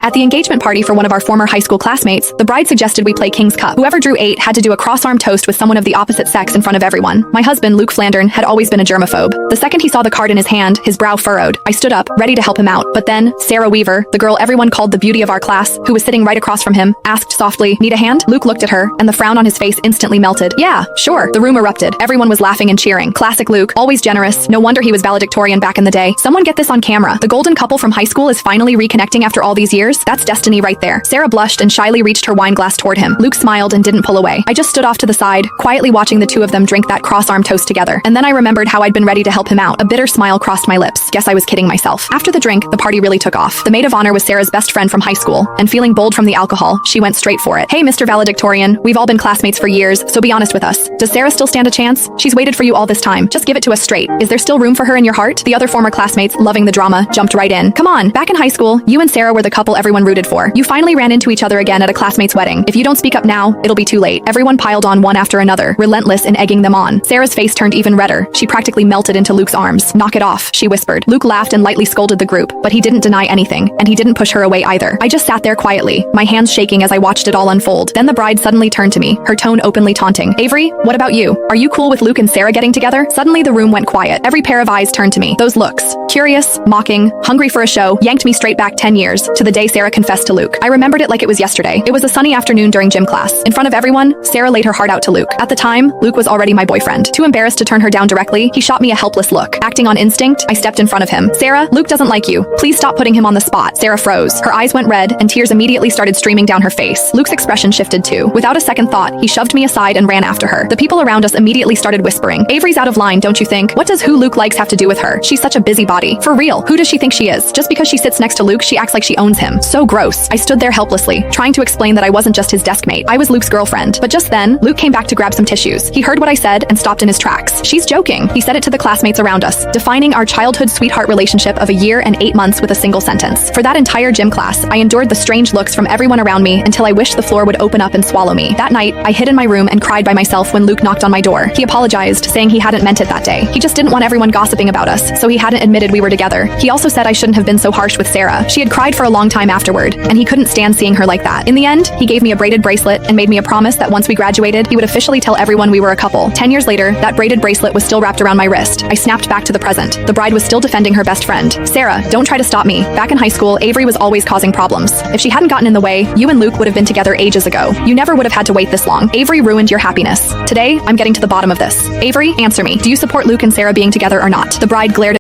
At the engagement party for one of our former high school classmates, the bride suggested we play King's Cup. Whoever drew 8 had to do a cross-arm toast with someone of the opposite sex in front of everyone. My husband, Luke Flandern, had always been a germaphobe. The second he saw the card in his hand, his brow furrowed. I stood up, ready to help him out. But then, Sarah Weaver, the girl everyone called the beauty of our class, who was sitting right across from him, asked softly, "Need a hand?" Luke looked at her, and the frown on his face instantly melted. "Yeah, sure." The room erupted. Everyone was laughing and cheering. Classic Luke, always generous. No wonder he was valedictorian back in the day. Someone get this on camera. The golden couple from high school is finally reconnecting after all these years. That's destiny right there. Sarah blushed and shyly reached her wine glass toward him. Luke smiled and didn't pull away. I just stood off to the side, quietly watching the two of them drink that cross-arm toast together. And then I remembered how I'd been ready to help him out. A bitter smile crossed my lips. Guess I was kidding myself. After the drink, the party really took off. The maid of honor was Sarah's best friend from high school, and feeling bold from the alcohol, she went straight for it. "Hey, Mr. Valedictorian, we've all been classmates for years, so be honest with us. Does Sarah still stand a chance? She's waited for you all this time. Just give it to us straight. Is there still room for her in your heart?" The other former classmates, loving the drama, jumped right in. "Come on, back in high school, you and Sarah were the couple everyone rooted for. You finally ran into each other again at a classmate's wedding. If you don't speak up now, it'll be too late." Everyone piled on one after another, relentless in egging them on. Sarah's face turned even redder. She practically melted into Luke's arms. "Knock it off," she whispered. Luke laughed and lightly scolded the group, but he didn't deny anything, and he didn't push her away either. I just sat there quietly, my hands shaking as I watched it all unfold. Then the bride suddenly turned to me, her tone openly taunting. "Avery, what about you? Are you cool with Luke and Sarah getting together?" Suddenly the room went quiet. Every pair of eyes turned to me. Those looks, curious, mocking, hungry for a show, yanked me straight back 10 years, to the day Sarah confessed to Luke. I remembered it like it was yesterday. It was a sunny afternoon during gym class. In front of everyone, Sarah laid her heart out to Luke. At the time, Luke was already my boyfriend. Too embarrassed to turn her down directly, he shot me a helpless look. Acting on instinct, I stepped in front of him. "Sarah, Luke doesn't like you. Please stop putting him on the spot." Sarah froze. Her eyes went red, and tears immediately started streaming down her face. Luke's expression shifted too. Without a second thought, he shoved me aside and ran after her. The people around us immediately started whispering, "Avery's out of line, don't you think? What does who Luke likes have to do with her? She's such a busybody. For real, who does she think she is? Just because she sits next to Luke, she acts like she owns him. So gross." I stood there helplessly, trying to explain that I wasn't just his desk mate. I was Luke's girlfriend. But just then, Luke came back to grab some tissues. He heard what I said and stopped in his tracks. "She's joking," he said it to the classmates around us, defining our childhood sweetheart relationship of a year and 8 months with a single sentence. For that entire gym class, I endured the strange looks from everyone around me until I wished the floor would open up and swallow me. That night, I hid in my room and cried by myself when Luke knocked on my door. He apologized, saying he hadn't meant it that day. He just didn't want everyone gossiping about us, so he hadn't admitted we were together. He also said I shouldn't have been so harsh with Sarah. She had cried for a long time afterward, and he couldn't stand seeing her like that. In the end, he gave me a braided bracelet and made me a promise that once we graduated, he would officially tell everyone we were a couple. 10 years later, that braided bracelet was still wrapped around my wrist. I snapped back to the present. The bride was still defending her best friend. "Sarah, don't try to stop me. Back in high school, Avery was always causing problems. If she hadn't gotten in the way, you and Luke would have been together ages ago. You never would have had to wait this long. Avery ruined your happiness. Today, I'm getting to the bottom of this. Avery, answer me. Do you support Luke and Sarah being together or not?" The bride glared